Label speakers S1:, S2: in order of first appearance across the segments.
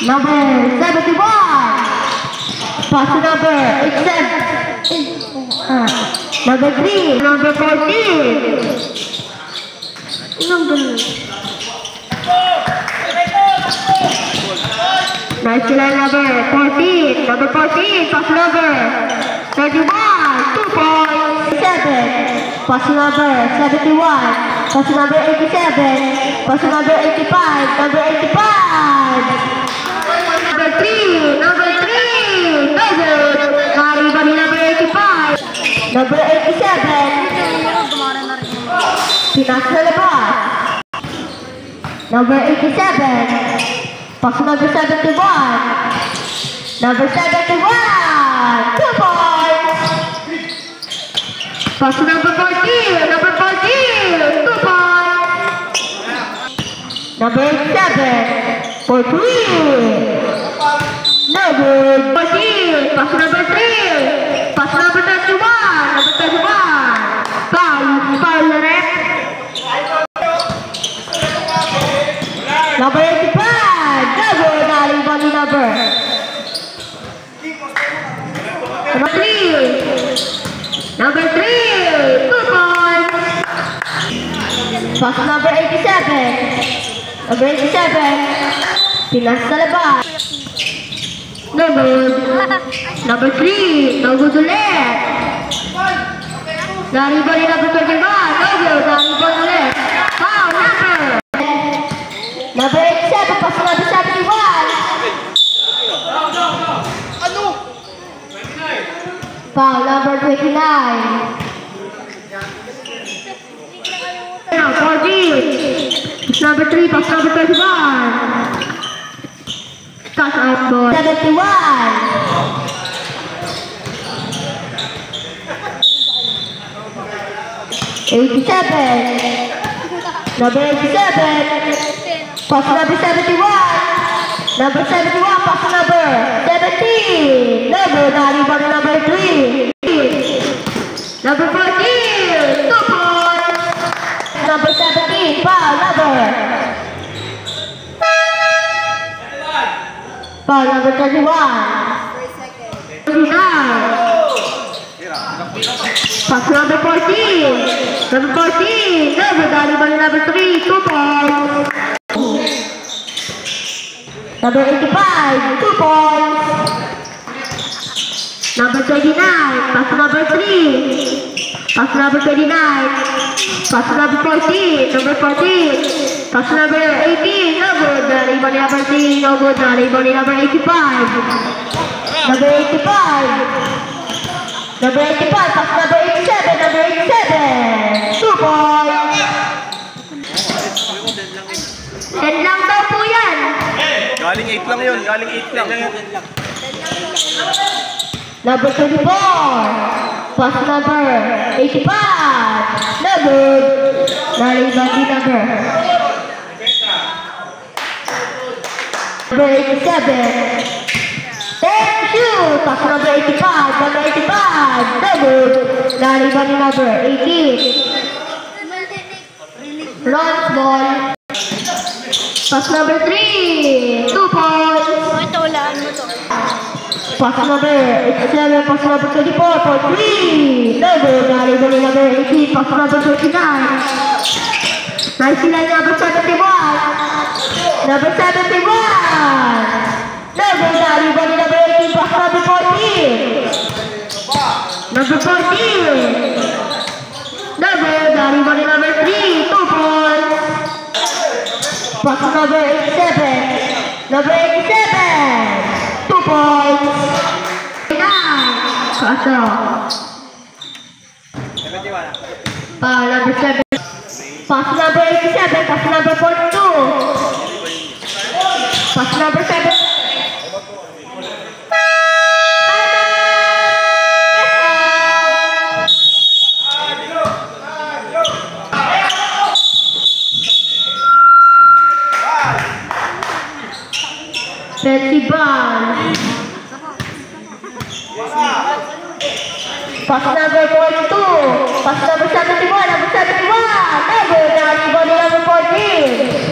S1: Number 71. Pass to number 87. Number 3. Number 14. Nice play, number 14. Number 14. Pass number 31. 2 points. 7. Pass number 71. Pass number 87. Pass number 85. Number 85. Number 3. Number 3. No good. Everybody, number 85. Number 87. Pinas na labas. Number 87. Pass number 71. Number 71. 2 points. Pass number 14. Number 14. 2 points. Number 87. For 3. No good. 14. Pass number 3. Pass number 31. Number 31. Foul. Foul na rin. Number 85. Number number 3. Number 3. 2 points. Pass number 87. Number 87. Pinas sa labas. No good. Number 3. No good ulit. Naribali number 21. No good. Naribali ulit. Foul number. Number 87. Pass number 71. Foul number 29. Now 14. Pass number 3. Pass number 31. Touch out ball. 71. Number 87. Pass number 71. Number 71, pass number 17. Number 91, number 3. Number 14, 2 points. Number 17, foul number. Foul number 31. 39. Pass number 14. Number 14, number 91, number 3. 2 points. Number 85, 2 points. Number 29, pass number 3. Pass number 29. Pass number 14. Number 14. Pass number 18. No good. Number 3. No good. Number 85. Number 85. Number 85. Pass number 87. Number 87. 2 points. 10 lang daw po yan.
S2: Galing 8 lang yun. Galing 8 lang.
S1: Number 24. Pass number 85. No good. Naribali number. Number 87. Thank you. Pass number 85. Number 85. No good. Naribali number 18. Runs ball. Pass number 3. 2 points.
S3: Ito, ulaan mo to.
S1: Pass number 87. Pass number 24 for 3. No good. Naribali number 18. Pass number 29. Nice line number 71. Number 71. No good. Naribali number 18. Pass number 14. Number 14. No good. Naribali number 3. 2 points. Pass number 87. Number 87. 2 points. 9. Kaso. Number 7. Pass number 87. Pass number 42. Pass number 7. Festival. Pass number 42. Pass number 71. Number 71. Number 14.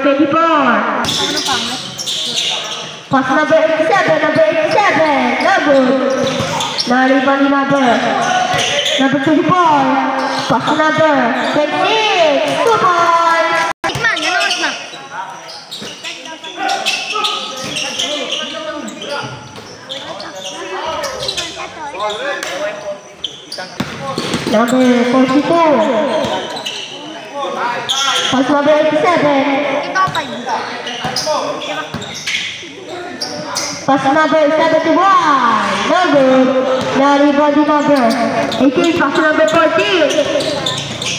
S1: 24. Pass number 87, number 87. Double. Naliban number 24. Pass number 26. 2 points.
S3: Tikman, nanood na.
S1: Number 42. Pass number 87.
S3: Ikaw pa yun.
S1: Pass number 71. No good. Naliban number 18. Pass number 14.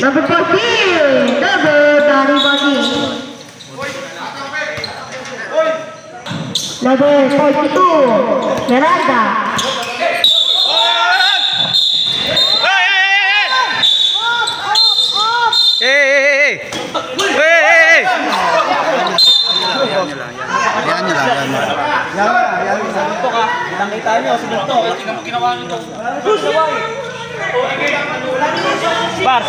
S1: Number 14. No good. Naliban. Number 42. Miranda.
S2: Nakita niyo, sinuntok. Tingnan mo ginawa nito. Spar.